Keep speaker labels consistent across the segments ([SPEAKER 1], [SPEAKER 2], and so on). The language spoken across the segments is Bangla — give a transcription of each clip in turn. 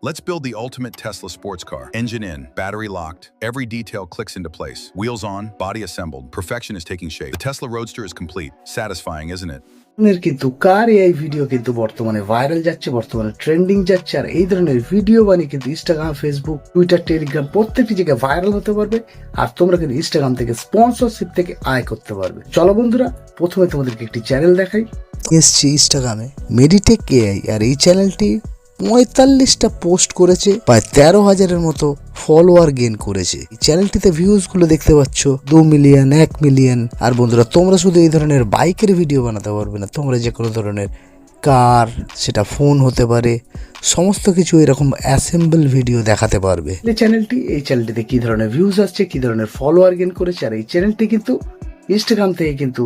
[SPEAKER 1] Let's build the ultimate Tesla sports car. Engine in, battery locked, every detail clicks into place. Wheels on, body assembled, perfection is taking shape. The Tesla Roadster is complete. Satisfying, isn't it?
[SPEAKER 2] কিন্তু কার এই ভিডিও কিন্তু বর্তমানে ভাইরাল যাচ্ছে, বর্তমানে ট্রেন্ডিং যাচ্ছে। আর এই ধরনের ভিডিও বানিয়ে কিন্তু ইনস্টাগ্রাম, ফেসবুক, টুইটার, টেলিগ্রাম প্রত্যেকটি জায়গায় ভাইরাল হতে পারবে। আর তোমরা কিন্তু ইনস্টাগ্রাম থেকে স্পন্সরশিপ থেকে আয় করতে পারবে। চলো বন্ধুরা, প্রথমে তোমাদেরকে একটি চ্যানেল দেখাই। এসছি ইনস্টাগ্রামে মেডিটেক এআই, আর এই চ্যানেলটি ৪৫টা পোস্ট করেছে, প্রায় ১৩,০০০-এর মতো ফলোয়ার গেইন করেছে। এই চ্যানেলটিতে ভিউজ গুলো দেখতে পাচ্ছ ২ মিলিয়ন, ১ মিলিয়ন। আর বন্ধুরা, তোমরা শুধু এই ধরনের বাইকের ভিডিও বানাতে পারবে না, তোমরা যে কোনো ধরনের কার, সেটা ফোন হতে পারে, সমস্ত কিছু এরকম অ্যাসেম্বল ভিডিও দেখাতে পারবে। এই চ্যানেলটিতে কি ধরনের ভিউজ আসছে, কি ধরনের ফলোয়ার গেইন করেছে। আর এই চ্যানেলটি কিন্তু ইনস্টাগ্রাম থেকে কিন্তু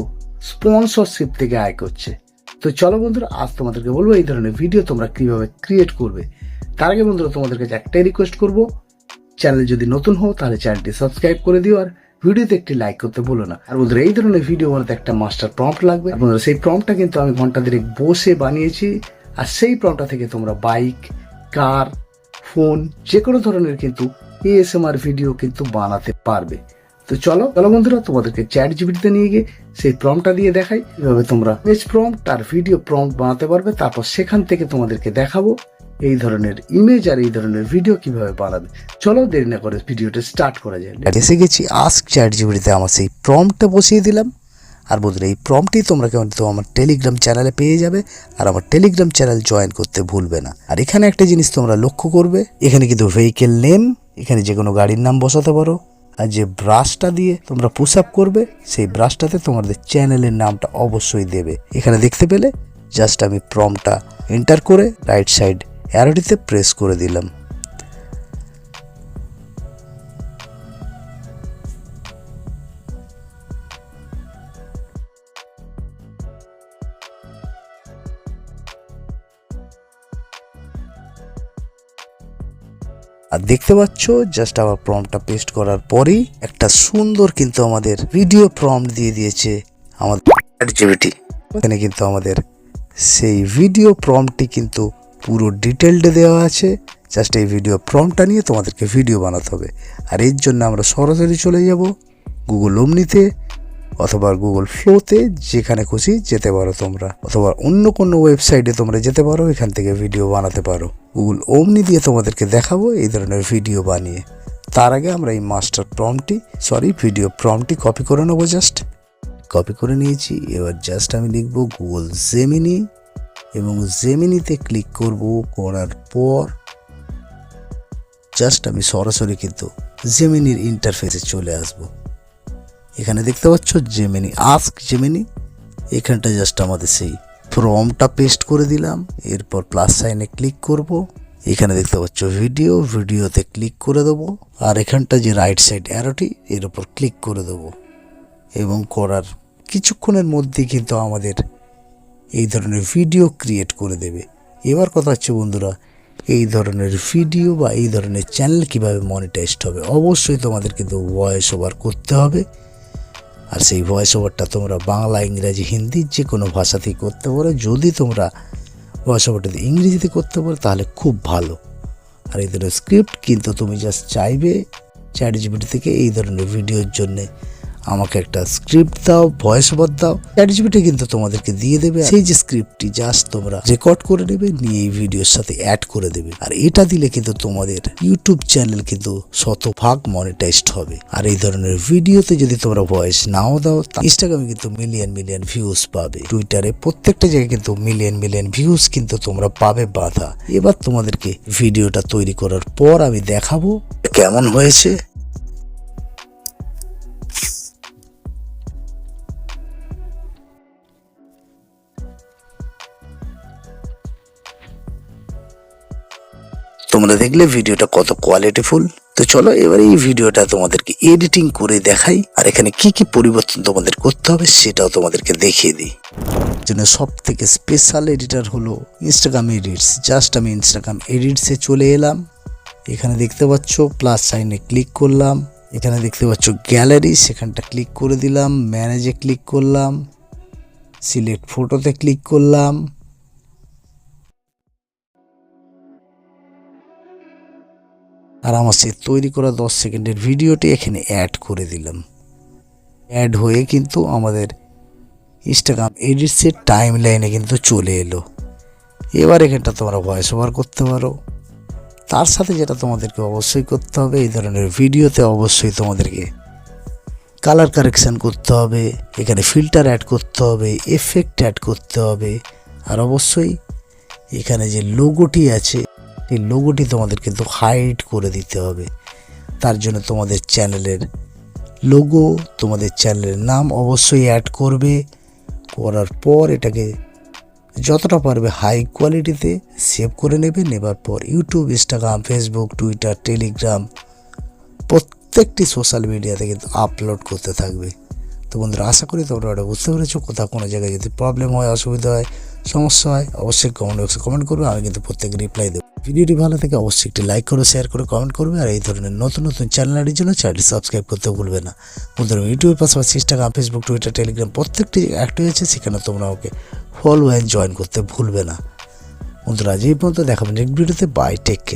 [SPEAKER 2] স্পন্সরশিপ থেকে আয় করছে। তো চলো বন্ধুরা, আজ তোমাদেরকে বলবো এই ধরনের ভিডিও তোমরা কিভাবে ক্রিয়েট করবে। তার আগে বন্ধুরা, তোমাদের কাছে একটাই রিকোয়েস্ট করব, চ্যানেল যদি নতুন হও তাহলে চ্যানেলটি সাবস্ক্রাইব করে দিও, আর ভিডিওতে একটি লাইক করতে ভুলো না। আর বন্ধুরা, এই ধরনের ভিডিও বানাতে একটা মাস্টার প্রম্পট লাগবে। আর বন্ধুরা, সেই প্রম্পটটা কিন্তু আমি ঘন্টা দেড়েক বসে বানিয়েছি। আর সেই প্রম্পটটা থেকে তোমরা বাইক, কার, ফোন, যে কোনো ধরনের কিন্তু এএসএমআর ভিডিও কিন্তু বানাতে পারবে। তো চলো বন্ধুরা, তোমাদেরকে চ্যাট জিপিটিতে নিয়ে গিয়ে সেই প্রম্পটটা দিয়ে দেখাই কিভাবে তোমরা ইমেজ প্রম্পট আর ভিডিও প্রম্পট বানাতে পারবে। তারপর সেখান থেকে তোমাদেরকে দেখাবো এই ধরনের ইমেজ আর এই ধরনের ভিডিও কিভাবে বানাবে। চলো দেরি না করে ভিডিওটা স্টার্ট করা যায়। এসে গেছি আস্ক চ্যাট জিপিটিতে, আমার সেই প্রম্পটটা বসিয়ে দিলাম। আর বন্ধুরা, এই প্রম্পটটি তোমরা কিন্তু আমার টেলিগ্রাম চ্যানেলে পেয়ে যাবে। আর আমার টেলিগ্রাম চ্যানেল জয়েন করতে ভুলবে না। আর এখানে একটা জিনিস তোমরা লক্ষ্য করবে, এখানে কিন্তু ভেহিকেল নেম, এখানে যে কোনো গাড়ির নাম বসাতে পারো। আর যে ব্রাশটা দিয়ে তোমরা পুশ আপ করবে, সেই ব্রাশটাতে তোমাদের চ্যানেলের নামটা অবশ্যই দেবে। এখানে দেখতে পেলে জাস্ট আমি প্রম্পটটা এন্টার করে রাইট সাইড অ্যারোটিতে প্রেস করে দিলাম। আর দেখতে পাচ্ছ জাস্ট আমার প্রম্পটটা পেস্ট করার পরেই একটা সুন্দর কিন্তু আমাদের ভিডিও প্রম্পট দিয়ে দিয়েছে আমাদের চ্যাট জিপিটি। এখানে কিন্তু আমাদের সেই ভিডিও প্রম্পটটি কিন্তু পুরো ডিটেলডে দেওয়া আছে। জাস্ট এই ভিডিও প্রম্পটটা নিয়ে তোমাদেরকে ভিডিও বানাতে হবে। আর এর জন্য আমরা সরাসরি চলে যাব গুগল ওমনিতে অথবা গুগল ফ্লোতে, যেখানে খুশি যেতে পারো তোমরা, অথবা অন্য কোনো ওয়েবসাইটে তোমরা যেতে পারো, এখান থেকে ভিডিও বানাতে পারো। গুগল ওমনি দিয়ে তোমাদেরকে দেখাবো এই ধরনের ভিডিও বানিয়ে। তার আগে আমরা এই মাস্টার ভিডিও প্রম্পটটি কপি করে নেবো। জাস্ট কপি করে নিয়েছি। এবার জাস্ট আমি লিখবো গুগল জেমিনি, এবং জেমিনিতে ক্লিক করব। করার পর জাস্ট আমি সরাসরি কিন্তু জেমিনির ইন্টারফেসে চলে আসবো। এখানে দেখতে পাচ্ছ জেমিনি, আস্ক জেমিনি। এখানটা জাস্ট আমাদের সেই প্রম্পটটা পেস্ট করে দিলাম। এরপর প্লাস সাইনে ক্লিক করব। এখানে দেখতে পাচ্ছ ভিডিওতে ক্লিক করে দেবো। আর এখানটা যে রাইট সাইড অ্যারোটি, এর উপর ক্লিক করে দেবো। এবং করার কিছুক্ষণের মধ্যেই কিন্তু আমাদের এই ধরনের ভিডিও ক্রিয়েট করে দেবে। এবার কথা হচ্ছে বন্ধুরা, এই ধরনের ভিডিও বা এই ধরনের চ্যানেল কিভাবে মনিটাইজড হবে। অবশ্যই তোমাদের কিন্তু ভয়েস ওভার করতে হবে। আর সেই ভয়েস ওভারটা তোমরা বাংলা, ইংরাজি, হিন্দি যে কোনো ভাষাতেই করতে পারো। যদি তোমরা ভয়েস ওভারটা ইংরেজিতে করতে পারো তাহলে খুব ভালো। আর এই ধরনের স্ক্রিপ্ট কিন্তু তুমি জাস্ট চাইবে চ্যাট জিপিটি থেকে এই ধরনের ভিডিওর জন্যে আমাকে একটা স্ক্রিপ্ট দাও, ভয়েস ওভার দাও। চ্যাট জিপিটি কিন্তু তোমাদেরকে দিয়ে দেবে সেই যে স্ক্রিপ্টটি, জাস্ট তোমরা রেকর্ড করে নেবে, নিয়ে এই ভিডিওর সাথে অ্যাড করে দেবে। আর এটা দিলে কিন্তু তোমাদের ইউটিউব চ্যানেল কিন্তু শতভাগ মনিটাইজড হবে। আর এই ধরনের ভিডিওতে যদি তোমরা ভয়েস নাও দাও, ইনস্টাগ্রামে কিন্তু মিলিয়ন ভিউজ পাবে। টুইটারে প্রত্যেকটা জায়গায় কিন্তু মিলিয়ন ভিউজ কিন্তু তোমরা পাবে বাধা। এবার তোমাদেরকে ভিডিওটা তৈরি করার পর আমি দেখাবো কেমন হয়েছে। তোমরা দেখলে ভিডিওটা কত কোয়ালিটিফুল। তো চলো এবার এই ভিডিওটা তোমাদেরকে এডিটিং করে দেখাই। আর এখানে কি কি পরিবর্তন তোমাদের করতে হবে সেটাও তোমাদেরকে দেখিয়ে দিই। জন্য সব থেকে স্পেশাল এডিটর হলো ইনস্টাগ্রাম এডিটস। জাস্ট আমি ইনস্টাগ্রাম এডিটসে চলে এলাম। এখানে দেখতে পাচ্ছ প্লাস সাইনে ক্লিক করলাম। এখানে দেখতে পাচ্ছ গ্যালারি, সেখানটা ক্লিক করে দিলাম। ম্যানেজে ক্লিক করলাম, সিলেক্ট ফটোতে ক্লিক করলাম। আর আমার সেই তৈরি করা 10 সেকেন্ডের ভিডিওটি এখানে অ্যাড করে দিলাম। অ্যাড হয়ে কিন্তু আমাদের ইনস্টাগ্রাম এডিটসের টাইম লাইনে কিন্তু চলে এলো। এবার এখানটা তোমরা ভয়েস ওভার করতে পারো। তার সাথে যেটা তোমাদেরকে অবশ্যই করতে হবে, এই ধরনের ভিডিওতে অবশ্যই তোমাদেরকে কালার কারেকশান করতে হবে, এখানে ফিল্টার অ্যাড করতে হবে, এফেক্ট অ্যাড করতে হবে, আর অবশ্যই এখানে যে লোগোটি আছে এই লোগোটি তোমাদের কিন্তু হাইড করে দিতে হবে। তার জন্য তোমাদের চ্যানেলের লোগো, তোমাদের চ্যানেলের নাম অবশ্যই অ্যাড করবে। করার পর এটাকে যতটা পারবে হাই কোয়ালিটিতে সেভ করে নেবে। নেবার পর YouTube, Instagram, Facebook, Twitter, Telegram প্রত্যেকটি সোশ্যাল মিডিয়াতে কিন্তু আপলোড করতে থাকবে। তো বন্ধুরা, আশা করি তোমরা এটা বুঝতে পেরেছো। কোথাও কোনো জায়গায় যদি প্রবলেম হয়, অসুবিধা হয়, সমস্যা হয়, অবশ্যই কমেন্ট বক্সে কমেন্ট করবে। আমি কিন্তু প্রত্যেকে রিপ্লাই দেবো। ভিডিওটি ভালো থেকে অবশ্যই একটি লাইক করো, শেয়ার করে কমেন্ট করবে। আর এই ধরনের নতুন নতুন চ্যানেলের জন্য চ্যানেলটি সাবস্ক্রাইব করতে ভুলবে না। বন্ধুরা, ইউটিউবের পাশাপাশি ইনস্টাগ্রাম, ফেসবুক, টুইটার, টেলিগ্রাম প্রত্যেকটি অ্যাক্টিভ আছে, সেখানে তোমরা ওকে ফলো অ্যান্ড জয়েন করতে ভুলবে না। বন্ধুরা, আজ এই পর্যন্ত দেখাবেন নেক্সট ভিডিওতে। Bye, take care.